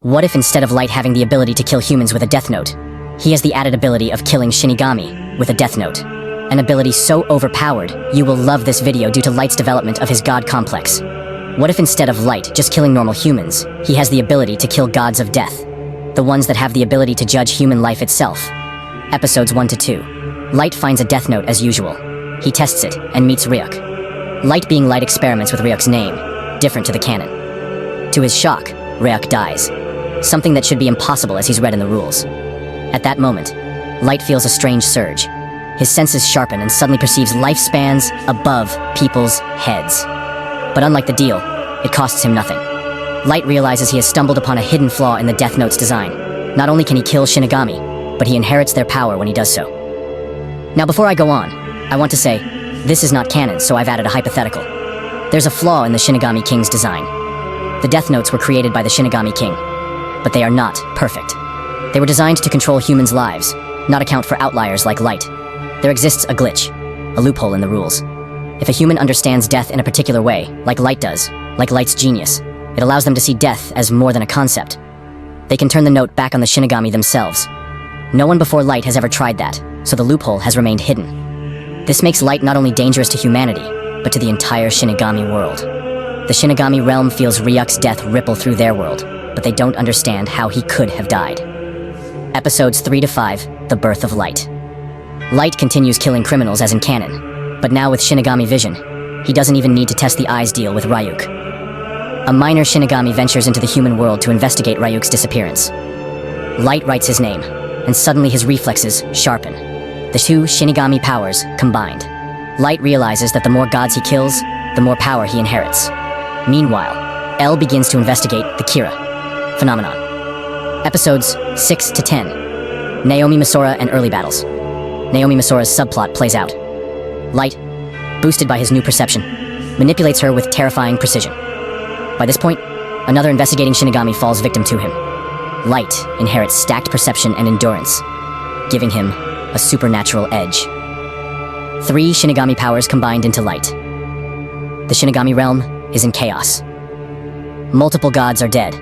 What if instead of Light having the ability to kill humans with a death note, he has the added ability of killing Shinigami with a death note? An ability so overpowered, you will love this video due to Light's development of his god complex. What if instead of Light just killing normal humans, he has the ability to kill gods of death? The ones that have the ability to judge human life itself. Episodes 1 to 2. Light finds a death note as usual. He tests it and meets Ryuk. Light being Light experiments with Ryuk's name, different to the canon. To his shock, Ryuk dies. Something that should be impossible as he's read in the rules. At that moment, Light feels a strange surge. His senses sharpen and suddenly perceives lifespans above people's heads. But unlike the deal, it costs him nothing. Light realizes he has stumbled upon a hidden flaw in the Death Note's design. Not only can he kill Shinigami, but he inherits their power when he does so. Now before I go on, I want to say, this is not canon, so I've added a hypothetical. There's a flaw in the Shinigami King's design. The Death Notes were created by the Shinigami King, but they are not perfect. They were designed to control humans' lives, not account for outliers like Light. There exists a glitch, a loophole in the rules. If a human understands death in a particular way, like Light does, like Light's genius, it allows them to see death as more than a concept. They can turn the note back on the Shinigami themselves. No one before Light has ever tried that, so the loophole has remained hidden. This makes Light not only dangerous to humanity, but to the entire Shinigami world. The Shinigami realm feels Ryuk's death ripple through their world, but they don't understand how he could have died. Episodes 3 to 5, The Birth of Light. Light continues killing criminals as in canon, but now with Shinigami vision, he doesn't even need to test the eyes deal with Ryuk. A minor Shinigami ventures into the human world to investigate Ryuk's disappearance. Light writes his name, and suddenly his reflexes sharpen. The two Shinigami powers combined. Light realizes that the more gods he kills, the more power he inherits. Meanwhile, L begins to investigate the Kira phenomenon. Episodes 6 to 10. Naomi Misora and early battles. Naomi Misora's subplot plays out. Light, boosted by his new perception, manipulates her with terrifying precision. By this point, another investigating Shinigami falls victim to him. Light inherits stacked perception and endurance, giving him a supernatural edge. 3 Shinigami powers combined into Light. The Shinigami realm is in chaos. Multiple gods are dead,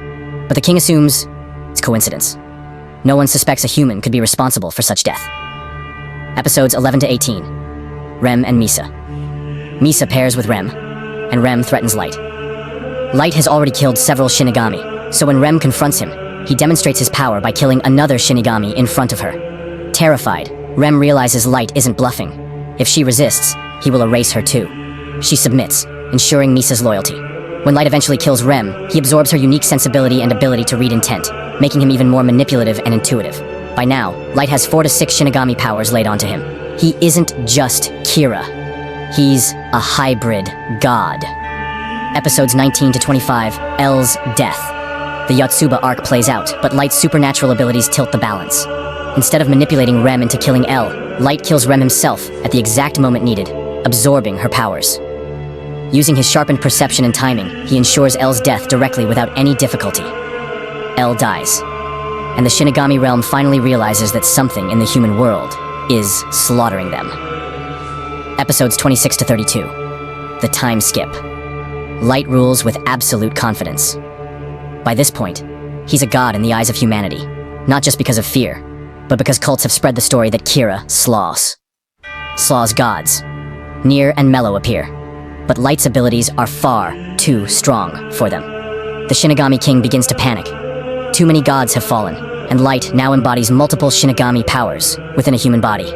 but the king assumes it's coincidence. No one suspects a human could be responsible for such death. Episodes 11 to 18. Rem and Misa. Misa pairs with Rem, and Rem threatens Light. Light has already killed several Shinigami, so when Rem confronts him, he demonstrates his power by killing another Shinigami in front of her. Terrified, Rem realizes Light isn't bluffing. If she resists, he will erase her too. She submits, ensuring Misa's loyalty. When Light eventually kills Rem, he absorbs her unique sensibility and ability to read intent, making him even more manipulative and intuitive. By now, Light has 4 to 6 Shinigami powers laid onto him. He isn't just Kira. He's a hybrid god. Episodes 19 to 25, L's death. The Yotsuba arc plays out, but Light's supernatural abilities tilt the balance. Instead of manipulating Rem into killing L, Light kills Rem himself at the exact moment needed, absorbing her powers. Using his sharpened perception and timing, he ensures L's death directly without any difficulty. L dies, and the Shinigami realm finally realizes that something in the human world is slaughtering them. Episodes 26 to 32. The time skip. Light rules with absolute confidence. By this point, he's a god in the eyes of humanity, not just because of fear, but because cults have spread the story that Kira slaws. Slaws gods. Nier and Mello appear, but Light's abilities are far too strong for them. The Shinigami King begins to panic. Too many gods have fallen, and Light now embodies multiple Shinigami powers within a human body.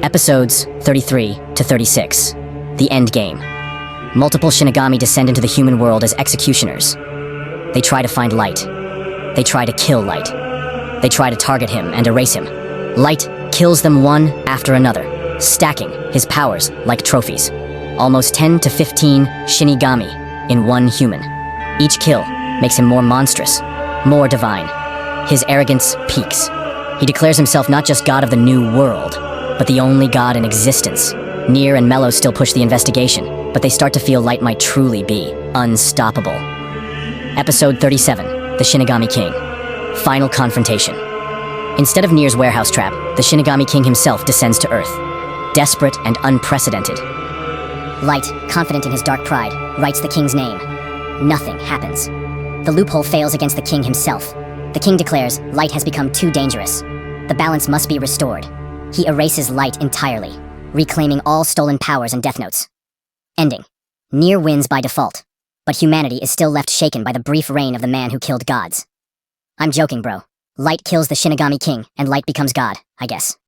Episodes 33 to 36. The Endgame. Multiple Shinigami descend into the human world as executioners. They try to find Light. They try to kill Light. They try to target him and erase him. Light kills them one after another, stacking his powers like trophies. Almost 10 to 15 Shinigami in one human. Each kill makes him more monstrous, more divine. His arrogance peaks. He declares himself not just god of the new world, but the only god in existence. Nier and Mello still push the investigation, but they start to feel Light might truly be unstoppable. Episode 37, The Shinigami King. Final confrontation. Instead of Nier's warehouse trap, the Shinigami King himself descends to Earth. Desperate and unprecedented. Light, confident in his dark pride, writes the king's name. Nothing happens. The loophole fails against the king himself. The king declares Light has become too dangerous. The balance must be restored. He erases Light entirely, reclaiming all stolen powers and death notes. Ending. Nier wins by default, but humanity is still left shaken by the brief reign of the man who killed gods. I'm joking, bro. Light kills the Shinigami king, and Light becomes God, I guess.